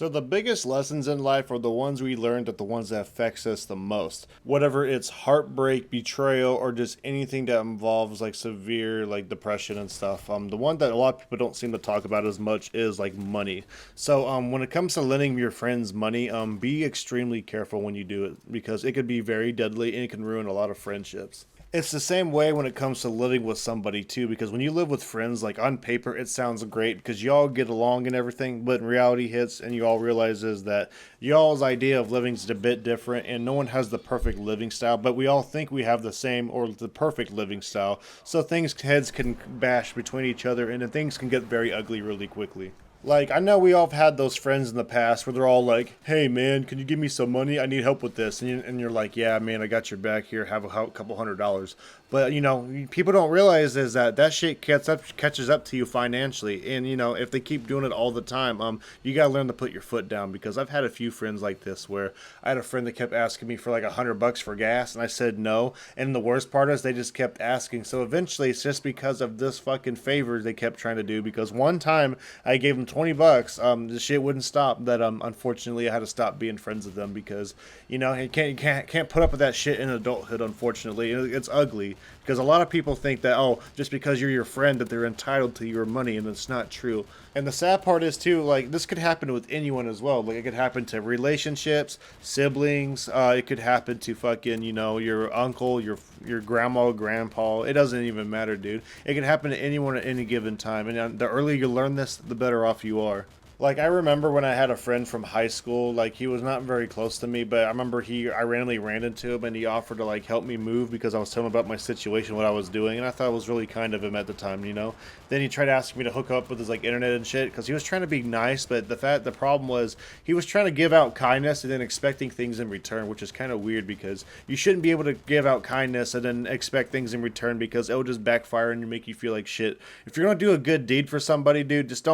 So the biggest lessons in life are the ones we learned at the ones that affects us the most. Whatever it's heartbreak, betrayal, or just anything that involves like severe like depression and stuff. The one that a lot of people don't seem to talk about as much is like money. So when it comes to lending your friends money, be extremely careful when you do it because it could be very deadly and it can ruin a lot of friendships. It's the same way when it comes to living with somebody too, because when you live with friends, like on paper, it sounds great because you all get along and everything, but in reality hits and you all realize is that y'all's idea of living is a bit different and no one has the perfect living style, but we all think we have the same or the perfect living style. So heads can bash between each other and then things can get very ugly really quickly. Like, I know we all have had those friends in the past where they're all like, hey, man, can you give me some money? I need help with this. And you're like, yeah, man, I got your back here. Have a couple $100. But, people don't realize is that shit catches up to you financially. And, if they keep doing it all the time, you got to learn to put your foot down because I've had a few friends like this where I had a friend that kept asking me for like $100 for gas and I said no. And the worst part is they just kept asking. So eventually it's just because of this fucking favor they kept trying to do because one time I gave them $20, the shit wouldn't stop. That unfortunately, I had to stop being friends with them because you can't put up with that shit in adulthood. Unfortunately, it's ugly because a lot of people think that just because you're your friend that they're entitled to your money, and it's not true. And the sad part is too, like this could happen with anyone as well. Like it could happen to relationships, siblings. It could happen to fucking your uncle, your grandma, grandpa. It doesn't even matter, dude. It can happen to anyone at any given time. And the earlier you learn this, the better off you are. Like I remember when I had a friend from high school, like he was not very close to me, but I remember I randomly ran into him and he offered to like help me move because I was telling him about my situation, what I was doing, and I thought it was really kind of him at the time. Then he tried asking me to hook up with his like internet and shit because he was trying to be nice, but the problem was he was trying to give out kindness and then expecting things in return, which is kind of weird because you shouldn't be able to give out kindness and then expect things in return because it'll just backfire and make you feel like shit. If you're gonna do a good deed for somebody, dude, just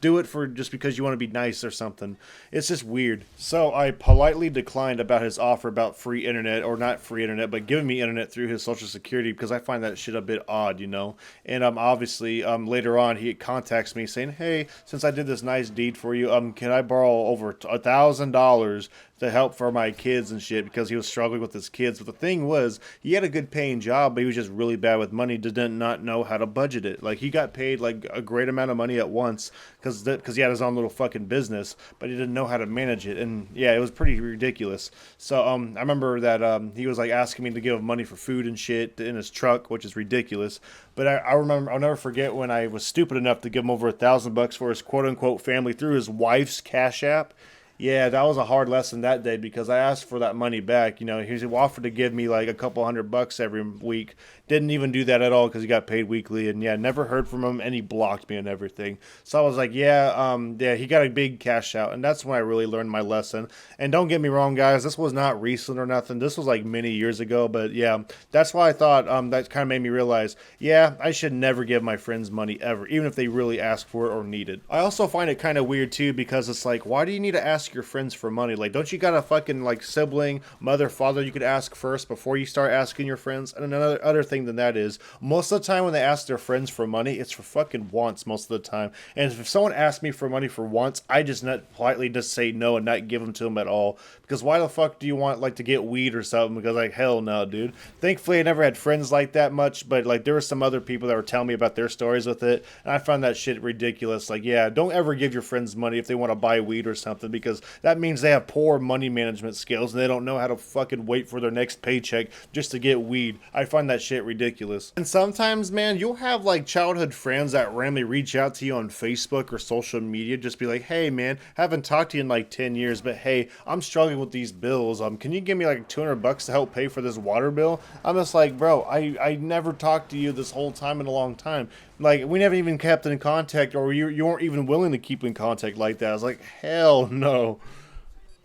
do it for just because you want to be nice or something. It's just weird. So I politely declined about his offer about free internet, or not free internet, but giving me internet through his social security. Because I find that shit a bit odd. And obviously later on he contacts me saying, hey, since I did this nice deed for you, can I borrow over $1,000 to help for my kids and shit because he was struggling with his kids. But the thing was, he had a good paying job, but he was just really bad with money, did not know how to budget it. Like he got paid like a great amount of money at once because he had his own little fucking business, but he didn't know how to manage it. And yeah, it was pretty ridiculous. So I remember that he was like asking me to give him money for food and shit in his truck, which is ridiculous. But I remember, I'll never forget when I was stupid enough to give him over $1,000 for his quote unquote family through his wife's Cash App. Yeah, that was a hard lesson that day because I asked for that money back. He offered to give me like a couple $100 every week. Didn't even do that at all because he got paid weekly. And yeah, never heard from him and he blocked me and everything. So I was like, yeah, he got a big cash out. And that's when I really learned my lesson. And don't get me wrong, guys, this was not recent or nothing. This was like many years ago. But yeah, that's why I thought that kind of made me realize, yeah, I should never give my friends money ever, even if they really ask for it or need it. I also find it kind of weird too because it's like, why do you need to ask your friends for money? Like, don't you got a fucking like sibling, mother, father you could ask first before you start asking your friends? And another other thing than that is most of the time when they ask their friends for money, it's for fucking wants most of the time. And if someone asks me for money for wants, I just not politely just say no and not give them to them at all. Because why the fuck do you want like to get weed or something? Because like hell no, dude. Thankfully I never had friends like that much, but like there were some other people that were telling me about their stories with it, and I found that shit ridiculous. Like yeah, don't ever give your friends money if they want to buy weed or something because that means they have poor money management skills and they don't know how to fucking wait for their next paycheck just to get weed. I find that shit ridiculous. And sometimes, man, you'll have like childhood friends that randomly reach out to you on Facebook or social media, just be like, hey man, haven't talked to you in like 10 years, but hey, I'm struggling with these bills. Can you give me like $200 to help pay for this water bill? I'm just like, bro, I never talked to you this whole time in a long time. Like, we never even kept in contact, or you weren't even willing to keep in contact like that. I was like, hell no.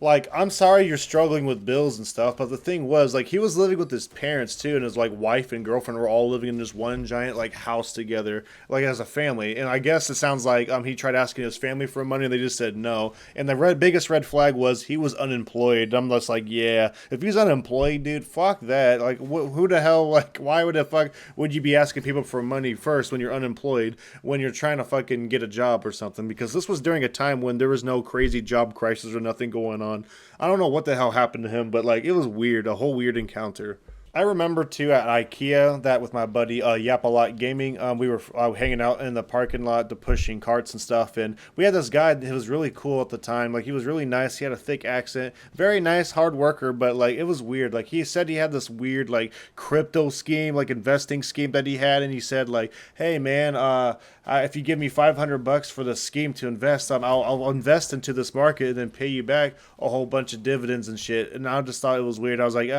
Like, I'm sorry you're struggling with bills and stuff, but the thing was, like, he was living with his parents too, and his like wife and girlfriend were all living in this one giant like house together, like as a family. And I guess it sounds like he tried asking his family for money, and they just said no. And the biggest red flag was he was unemployed. I'm just like, yeah, if he's unemployed, dude, fuck that. Like, who the hell? Like, why would the fuck would you be asking people for money first when you're unemployed, when you're trying to fucking get a job or something? Because this was during a time when there was no crazy job crisis or nothing going on. I don't know what the hell happened to him, but like it was weird, a whole weird encounter. I remember too at IKEA that with my buddy Yap a Lot Gaming, we were hanging out in the parking lot, pushing carts and stuff, and we had this guy who was really cool at the time. Like he was really nice. He had a thick accent, very nice, hard worker, but like it was weird. Like he said he had this weird like crypto scheme, like investing scheme that he had, and he said like, "Hey man, if you give me $500 for the scheme to invest, I'll invest into this market and then pay you back a whole bunch of dividends and shit." And I just thought it was weird. I was like,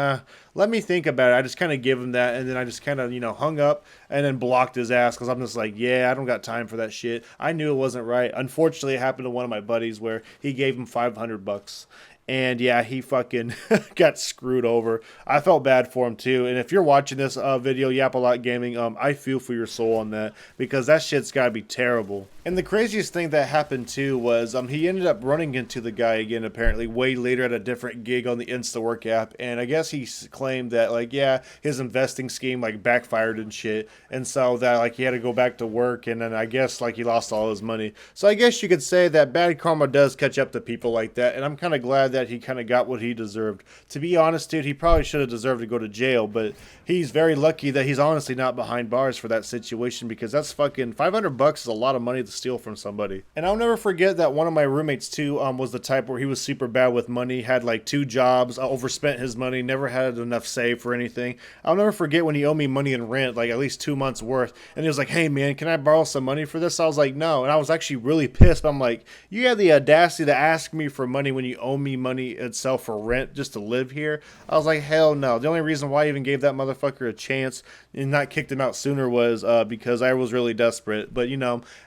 let me think about it. I just kind of give him that, and then I just kind of hung up and then blocked his ass because I'm just like, yeah, I don't got time for that shit. I knew it wasn't right. Unfortunately, it happened to one of my buddies where he gave him $500. And yeah, he fucking got screwed over. I felt bad for him too. And if you're watching this video, Yap a Lot Gaming, I feel for your soul on that because that shit's gotta be terrible. And the craziest thing that happened too was he ended up running into the guy again apparently way later at a different gig on the InstaWork app. And I guess he claimed that like yeah, his investing scheme like backfired and shit. And so that like he had to go back to work, and then I guess like he lost all his money. So I guess you could say that bad karma does catch up to people like that. And I'm kind of glad that he kind of got what he deserved. To be honest, dude, he probably should have deserved to go to jail, but he's very lucky that he's honestly not behind bars for that situation because that's fucking $500 is a lot of money to steal from somebody. And I'll never forget that one of my roommates too was the type where he was super bad with money, had like 2 jobs, overspent his money, never had enough saved for anything. I'll never forget when he owed me money in rent, like at least 2 months worth, and he was like, "Hey man, can I borrow some money for this?" I was like, "No," and I was actually really pissed. I'm like, "You have the audacity to ask me for money when you owe me money itself for rent just to live here?" I was like, hell no. The only reason why I even gave that motherfucker a chance and not kicked him out sooner was because I was really desperate. But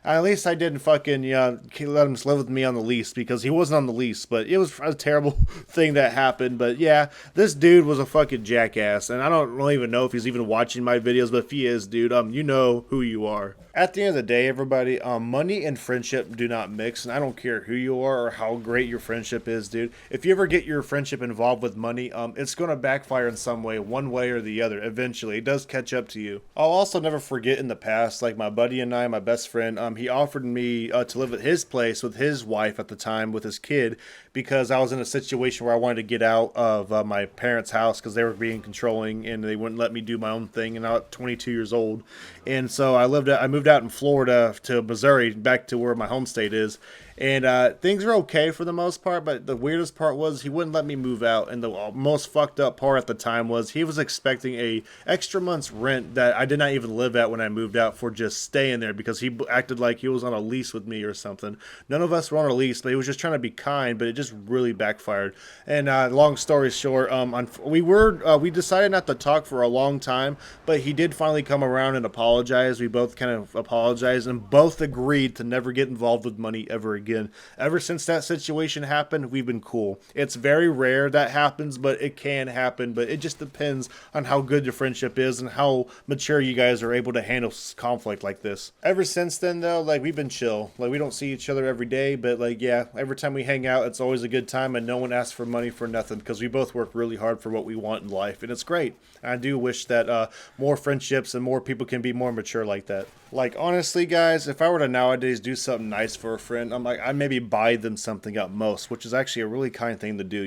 at least I didn't fucking let him live with me on the lease because he wasn't on the lease. But it was a terrible thing that happened. But yeah, this dude was a fucking jackass, and I don't really even know if he's even watching my videos. But if he is, dude, you know who you are. At the end of the day, everybody, money and friendship do not mix, and I don't care who you are or how great your friendship is, dude. If you ever get your friendship involved with money, it's going to backfire in some way, one way or the other. Eventually, it does catch up to you. I'll also never forget in the past, like my buddy and I, my best friend, he offered me to live at his place with his wife at the time, with his kid, because I was in a situation where I wanted to get out of my parents' house because they were being controlling and they wouldn't let me do my own thing. And I was 22 years old, and so I moved out in Florida to Missouri, back to where my home state is. And things were okay for the most part, but the weirdest part was he wouldn't let me move out. And the most fucked up part at the time was he was expecting a extra month's rent that I did not even live at when I moved out for just staying there because he acted like he was on a lease with me or something. None of us were on a lease, but he was just trying to be kind, but it just really backfired. And long story short, we decided not to talk for a long time, but he did finally come around and apologize. We both kind of apologized and both agreed to never get involved with money ever again. Ever since that situation happened, we've been cool. It's very rare that happens, but it can happen. But it just depends on how good your friendship is and how mature you guys are able to handle conflict like this. Ever since then, though, like we've been chill. Like we don't see each other every day, but like yeah, every time we hang out, it's always a good time, and no one asks for money for nothing because we both work really hard for what we want in life, and it's great. I do wish that more friendships and more people can be more mature like that. Like honestly, guys, if I were to nowadays do something nice for a friend, I maybe buy them something at most, which is actually a really kind thing to do,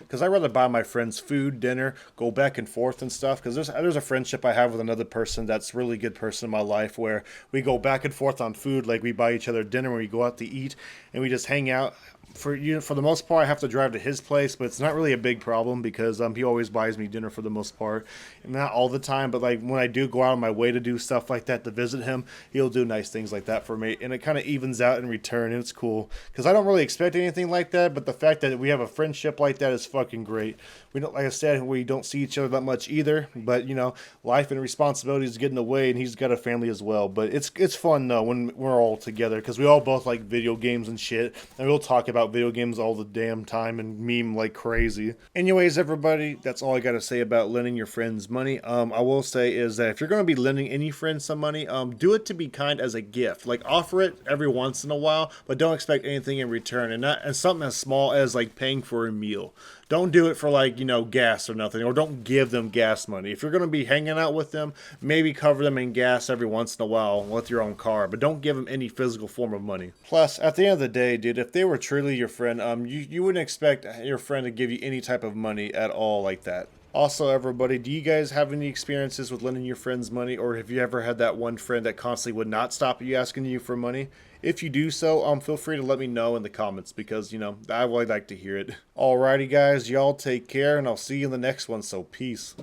because I'd rather buy my friends food, dinner, go back and forth and stuff, because there's a friendship I have with another person that's a really good person in my life where we go back and forth on food, like we buy each other dinner when we go out to eat, and we just hang out. For the most part, I have to drive to his place, but it's not really a big problem because he always buys me dinner for the most part. Not all the time, but like when I do go out of my way to do stuff like that to visit him, he'll do nice things like that for me, and it kind of evens out in return, and it's cool because I don't really expect anything like that. But the fact that we have a friendship like that is fucking great. We don't, like I said, we don't see each other that much either, but life and responsibilities get in the way, and he's got a family as well. But it's fun though when we're all together because we all both like video games and shit, and we'll talk about about video games all the damn time and meme like crazy. Anyways, everybody, that's all I gotta say about lending your friends money. I will say is that if you're gonna be lending any friend some money, do it to be kind as a gift. Like offer it every once in a while, but don't expect anything in return. And something as small as like paying for a meal. Don't do it for like, gas or nothing, or don't give them gas money. If you're going to be hanging out with them, maybe cover them in gas every once in a while with your own car, but don't give them any physical form of money. Plus, at the end of the day, dude, if they were truly your friend, you wouldn't expect your friend to give you any type of money at all like that. Also, everybody, do you guys have any experiences with lending your friends money, or have you ever had that one friend that constantly would not stop you asking you for money? If you do so, feel free to let me know in the comments because, I would like to hear it. Alrighty, guys, y'all take care, and I'll see you in the next one, so peace.